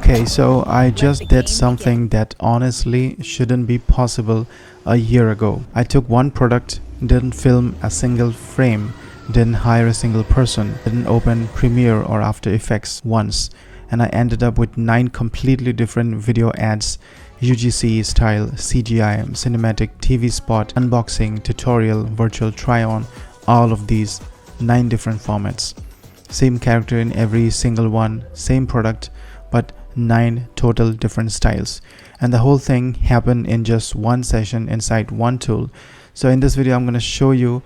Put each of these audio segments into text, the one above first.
Okay, so I just did something that honestly shouldn't be possible a year ago. I took one product, didn't film a single frame, didn't hire a single person, didn't open Premiere or After Effects once, and I ended up with 9 completely different video ads, UGC style, CGI, cinematic, TV spot, unboxing, tutorial, virtual try-on, all of these 9 different formats. Same character in every single one, same product, but 9 total different styles, and the whole thing happened in just one session inside one tool. So in this video I'm going to show you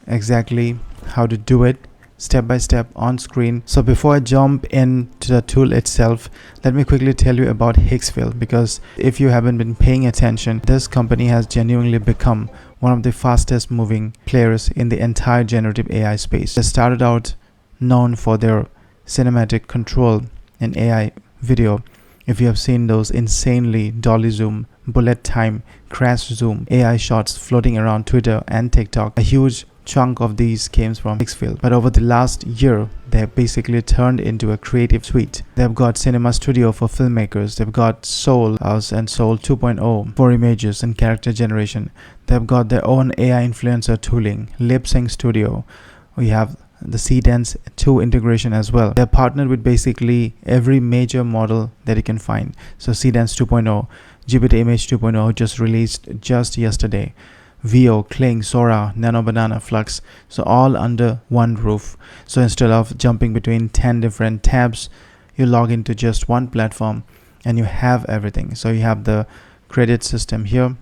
exactly how to do it step by step on screen. So before I jump into the tool itself, let me quickly tell you about Higgsfield, because if you haven't been paying attention, this company has genuinely become one of the fastest moving players in the entire generative AI space. They started out known for their cinematic control in AI video. If you have seen those insanely dolly zoom, bullet time, crash zoom, AI shots floating around Twitter and TikTok, a huge chunk of these came from Higgsfield. But over the last year, they have basically turned into a creative suite. They've got Cinema Studio for filmmakers. They've got Soul House and Soul 2.0 for images and character generation. They've got their own AI influencer tooling, Lip Sync Studio. We have the Seedance 2 integration as well. They're partnered with basically every major model that you can find. So Seedance 2.0, GPT Image 2.0 just released just yesterday. Veo, Kling, Sora, Nano Banana, Flux, so all under one roof. So instead of jumping between 10 different tabs, you log into just one platform and you have everything. So you have the credit system here.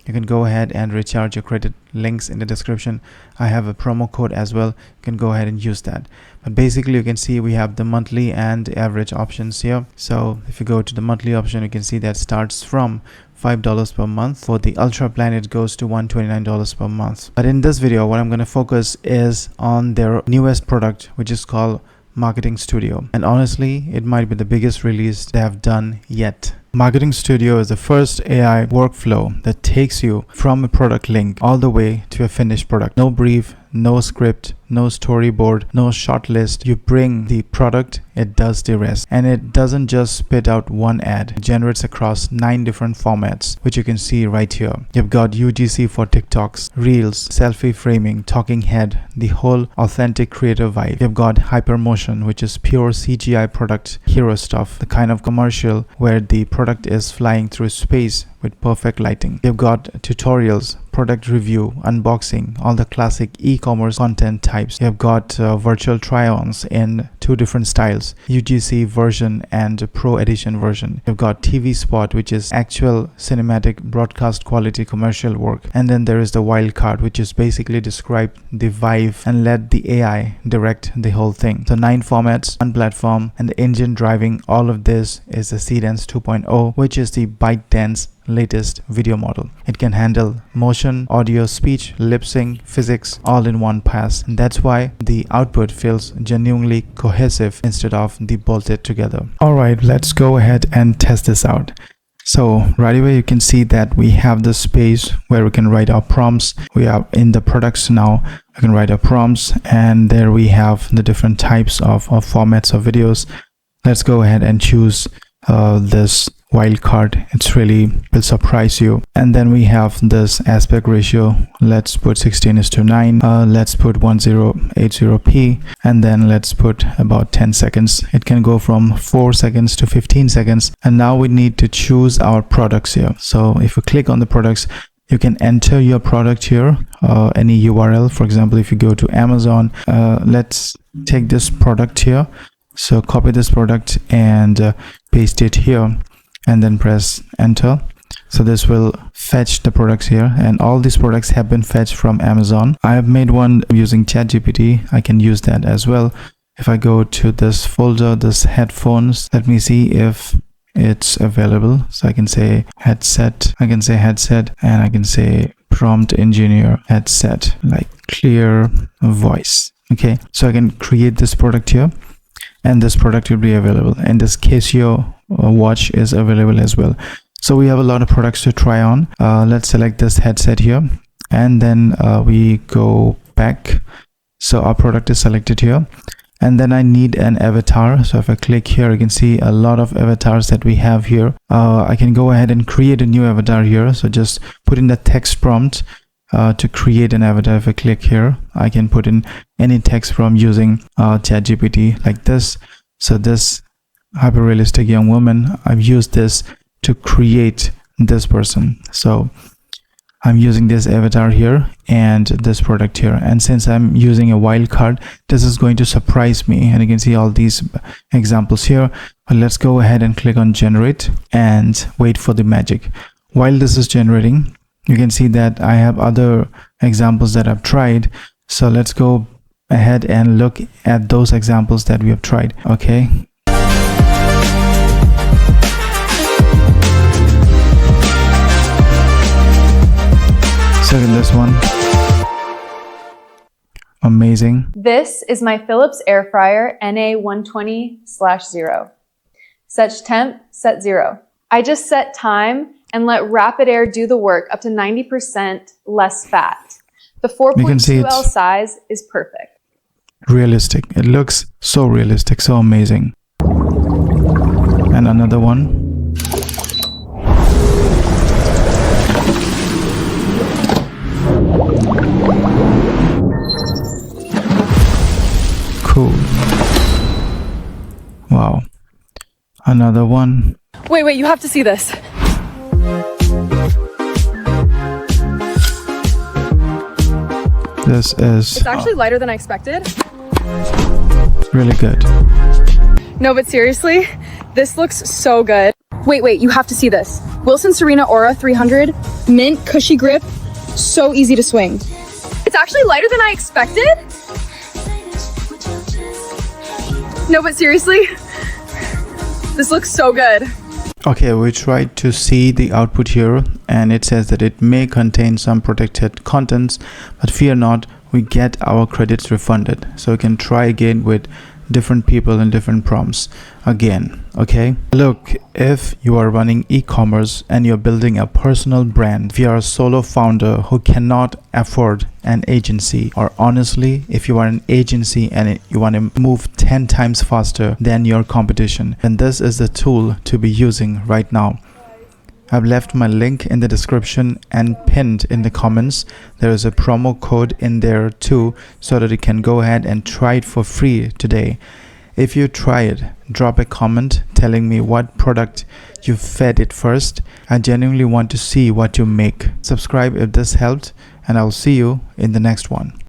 You can go ahead and recharge your credit, links in the description. I have a promo code as well. You can go ahead and use that. But basically you can see we have the monthly and average options here. So if you go to the monthly option, you can see that starts from $5 per month. For the ultra plan, it goes to $129 per month. But in this video, what I'm going to focus is on their newest product, which is called Marketing Studio. And honestly, it might be the biggest release they have done yet. Marketing Studio is the first AI workflow that takes you from a product link all the way to a finished product. No brief, no script, no storyboard, no short list. You bring the product, it does the rest. And it doesn't just spit out one ad. It generates across 9 different formats, which you can see right here. You've got UGC for TikToks, Reels, selfie framing, talking head, the whole authentic creative vibe. You've got hypermotion, which is pure CGI product hero stuff, the kind of commercial where the product is flying through space with perfect lighting. You've got tutorials, product review, unboxing, all the classic e-commerce content types. You've got virtual try-ons in 2 different styles, UGC version and Pro Edition version. You've got TV spot, which is actual cinematic broadcast quality commercial work. And then there is the wild card, which is basically describe the vibe and let the AI direct the whole thing. So 9 formats, 1 platform, and the engine driving all of this is the Seedance 2.0, which is the ByteDance latest video model. It can handle motion, audio, speech, lip sync, physics all in one pass. And that's why the output feels genuinely cohesive instead of the bolted together. Alright, let's go ahead and test this out. So right away you can see that we have the space where we can write our prompts. We are in the products now. We can write our prompts, and there we have the different types of formats of videos. Let's go ahead and choose this wildcard. It's really will surprise you. And then we have this aspect ratio. Let's put 16:9. Let's put 1080p, and then let's put about 10 seconds. It can go from 4 seconds to 15 seconds. And now we need to choose our products here. So if you click on the products, you can enter your product here, any URL. For example, if you go to Amazon, let's take this product here. So copy this product and paste it here, and then press enter. So this will fetch the products here, and all these products have been fetched from Amazon. I have made one using ChatGPT. I can use that as well. If I go to this folder, this headphones, let me see if it's available. So I can say headset, and I can say prompt engineer headset, like clear voice. Okay, so I can create this product here, and this product will be available. And this Casio watch is available as well. So we have a lot of products to try on. Let's select this headset here, and then we go back. So our product is selected here, And then I need an avatar. So if I click here, you can see a lot of avatars that we have here. I can go ahead and create a new avatar here. So just put in the text prompt to create an avatar. If I click here, I can put in any text prompt using ChatGPT like this. So this hyper realistic young woman, I've used this to create this person. So I'm using this avatar here and this product here, and since I'm using a wildcard, this is going to surprise me, and you can see all these examples here. But let's go ahead and click on generate and wait for the magic. While this is generating, you can see that I have other examples that I've tried. So let's go ahead and look at those examples that we have tried. Okay, so in this one, amazing. This is my Philips air fryer NA120/0. Set temp, set 0. I just set time and let rapid air do the work up to 90% less fat. The 4.2L size is perfect. Realistic. It looks so realistic, so amazing. And another one. Cool. Wow. Another one. Wait, you have to see this. This is... It's actually lighter than I expected. really good. No, but seriously, this looks so good. Wait, you have to see this. Wilson Serena Aura 300, mint, cushy grip, so easy to swing. It's actually lighter than I expected. No, but seriously, this looks so good. Okay, we tried to see the output here, and it says that it may contain some protected contents, but fear not, we get our credits refunded. So we can try again with different people and different prompts again. Okay, look, if you are running e-commerce and you're building a personal brand, if you are a solo founder who cannot afford an agency, or honestly, if you are an agency and you want to move 10 times faster than your competition, then this is the tool to be using right now. I've left my link in the description and pinned in the comments. There is a promo code in there too, so that you can go ahead and try it for free today. If you try it, drop a comment telling me what product you fed it first. I genuinely want to see what you make. Subscribe if this helped, and I'll see you in the next one.